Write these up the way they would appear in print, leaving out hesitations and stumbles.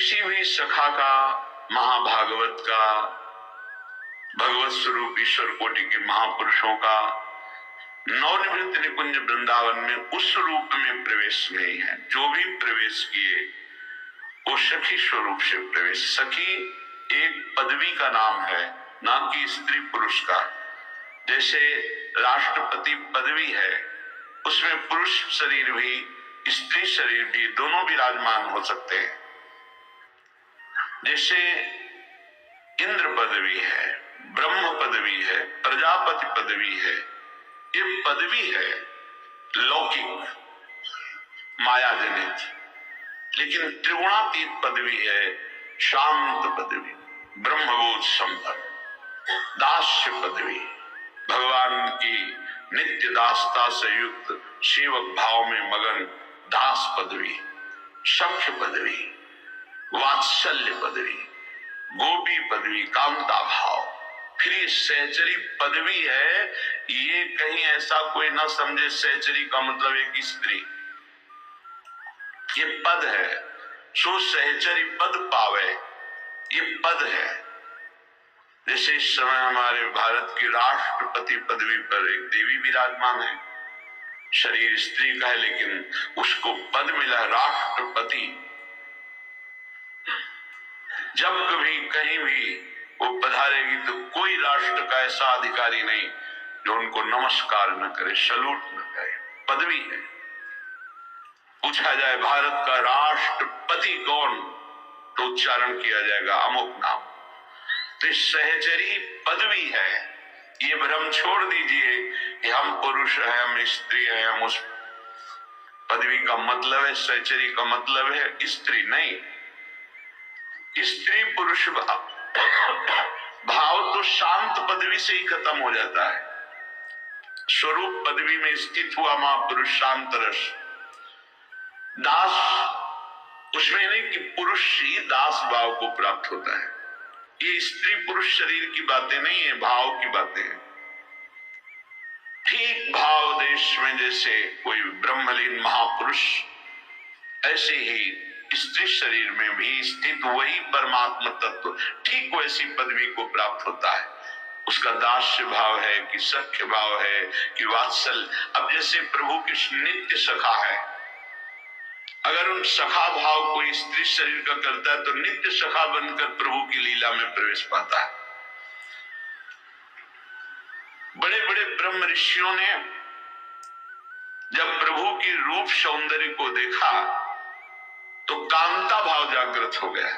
किसी भी सखा का, महाभागवत का, भगवत स्वरूप ईश्वर कोटि के महापुरुषों का नवनिवृत्त निकुंज वृंदावन में उस रूप में प्रवेश नहीं है। जो भी प्रवेश किए वो सखी स्वरूप से प्रवेश। सखी एक पदवी का नाम है, ना कि स्त्री पुरुष का। जैसे राष्ट्रपति पदवी है, उसमें पुरुष शरीर भी स्त्री शरीर भी दोनों विराजमान हो सकते हैं। जैसे इंद्र पदवी है, ब्रह्म पदवी है, प्रजापति पदवी है, ये पदवी है लौकिक माया जनित, लेकिन त्रिगुणातीत पदवी है शांत पदवी, ब्रह्मबोध संपन्न दास्य पदवी, भगवान की नित्य दासता से युक्त सेवक भाव में मगन दास पदवी, सख्य पदवी, वात्सल्य पदवी, गोपी पदवी, कांता भाव। फिर ये सहचरी पदवी है। ये कहीं ऐसा कोई ना समझे सहचरी का मतलब एक स्त्री, ये पद है। सो सहचरी पद पावे, ये पद है। जैसे इस समय हमारे भारत की राष्ट्रपति पदवी पर एक देवी विराजमान है। शरीर स्त्री का है लेकिन उसको पद मिला राष्ट्रपति। जब कभी कहीं भी वो पधारेगी तो कोई राष्ट्र का ऐसा अधिकारी नहीं जो उनको नमस्कार न करे, सलूट न करे। पदवी है। पूछा जाए भारत का राष्ट्रपति कौन, तो उच्चारण किया जाएगा अमुक नाम। तो सहचरी पदवी है। ये भ्रम छोड़ दीजिए कि हम पुरुष हैं, हम स्त्री हैं, हम उस पदवी का मतलब है, सहचरी का मतलब है स्त्री नहीं। स्त्री पुरुष भाव तो शांत पदवी से ही खत्म हो जाता है। स्वरूप पदवी में स्थित हुआ महापुरुष शांत रस। दास उसमें नहीं कि पुरुष ही दास भाव को प्राप्त होता है। ये स्त्री पुरुष शरीर की बातें नहीं है, भाव की बातें हैं। ठीक भाव देश में जैसे कोई ब्रह्मलीन महापुरुष, ऐसे ही स्त्री शरीर में भी स्थित वही परमात्मा तत्व ठीक वैसी पदवी को प्राप्त होता है। उसका दास्य भाव है कि सख्य भाव है कि वात्सल। अब जैसे प्रभु कृष्ण नित्य सखा है, अगर उन सखा भाव कोई स्त्री शरीर का करता है तो नित्य सखा बनकर प्रभु की लीला में प्रवेश पाता है। बड़े बड़े ब्रह्म ऋषियों ने जब प्रभु की रूप सौंदर्य को देखा तो कांता भाव जागृत हो गया।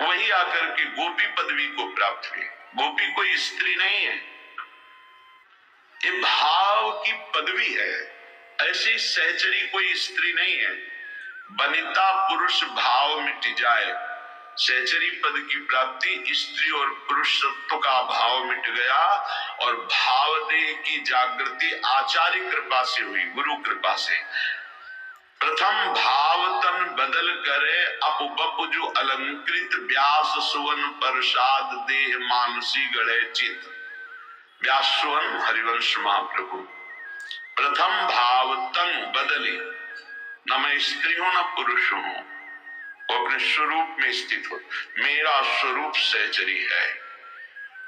वही आकर के गोपी पदवी को प्राप्त हुई। गोपी कोई स्त्री नहीं है, ये भाव की पदवी है। ऐसी सहचरी कोई स्त्री नहीं है। वनिता पुरुष भाव मिट जाए, सहचरी पद की प्राप्ति स्त्री और पुरुषत्व का भाव मिट गया और भाव देह की जागृति आचार्य कृपा से हुई, गुरु कृपा से। प्रथम भाव तन बदल करे अपबप जो अलंकृत व्यास सुवन प्रसाद देह मानसी गढ़े चित। व्यास सुवन हरिवंश महाप्रभु। प्रथम भाव तन बदले, न मैं स्त्री हूं न पुरुष हूं, वो अपने स्वरूप में स्थित हो। मेरा स्वरूप सहचरी है।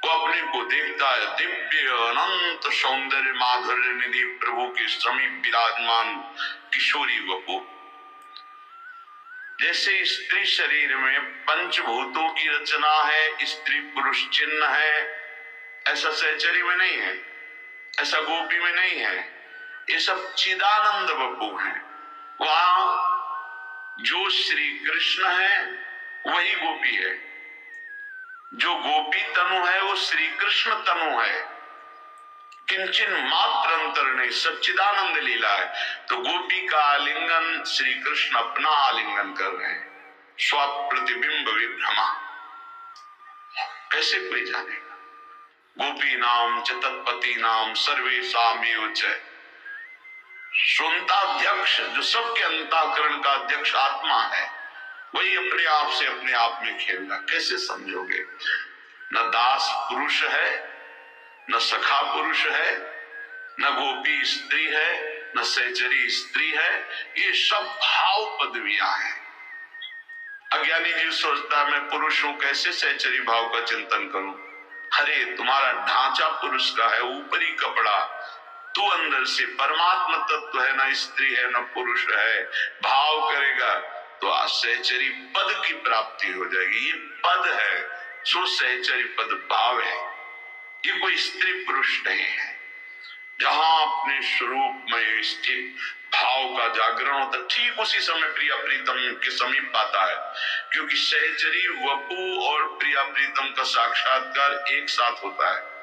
वो अपने को देखता है दिव्य अनंत सौंदर्य माधुर्य निधि प्रभु के समीप विराजमान किशोरी वपु। जैसे स्त्री शरीर में पंचभूतों की रचना है, स्त्री पुरुष चिन्ह है, ऐसा सहचरी में नहीं है, ऐसा गोपी में नहीं है। ये सब चिदानंद वपु है। वहां जो श्री कृष्ण है वही गोपी है। जो गोपी तनु है वो श्री कृष्ण तनु है। किंचन मात्र अंतर नहीं, सच्चिदानंद लीला है। तो गोपी का आलिंगन श्री कृष्ण अपना आलिंगन कर रहे हैं। स्वप्रतिबिंब विभ्रमा कैसे कोई जानेगा। गोपी नाम च तत्पति नाम सर्वेषामेव च। सुनताध्यक्ष जो सबके अंतःकरण का अध्यक्ष आत्मा है, वही अपने आप से अपने आप में खेलना। कैसे समझोगे। न दास पुरुष है, न सखा पुरुष है, न गोपी स्त्री है, न सहचरी स्त्री है। ये सब भाव पदवियां हैं। अज्ञानी जीव सोचता है मैं पुरुष हूं, कैसे सहचरी भाव का चिंतन करूं। अरे तुम्हारा ढांचा पुरुष का है, ऊपरी कपड़ा, तू अंदर से परमात्मा तत्व है, ना स्त्री है ना पुरुष है। भाव करेगा तो सहचरी पद की प्राप्ति हो जाएगी। ये पद है, सो सहचरी पद भाव है, ये कोई स्त्री पुरुष नहीं है। जहां अपने स्वरूप में स्थित भाव का जागरण होता, ठीक उसी समय प्रिया प्रीतम के समीप पाता है, क्योंकि सहचरी वपु और प्रिया प्रीतम का साक्षात्कार एक साथ होता है।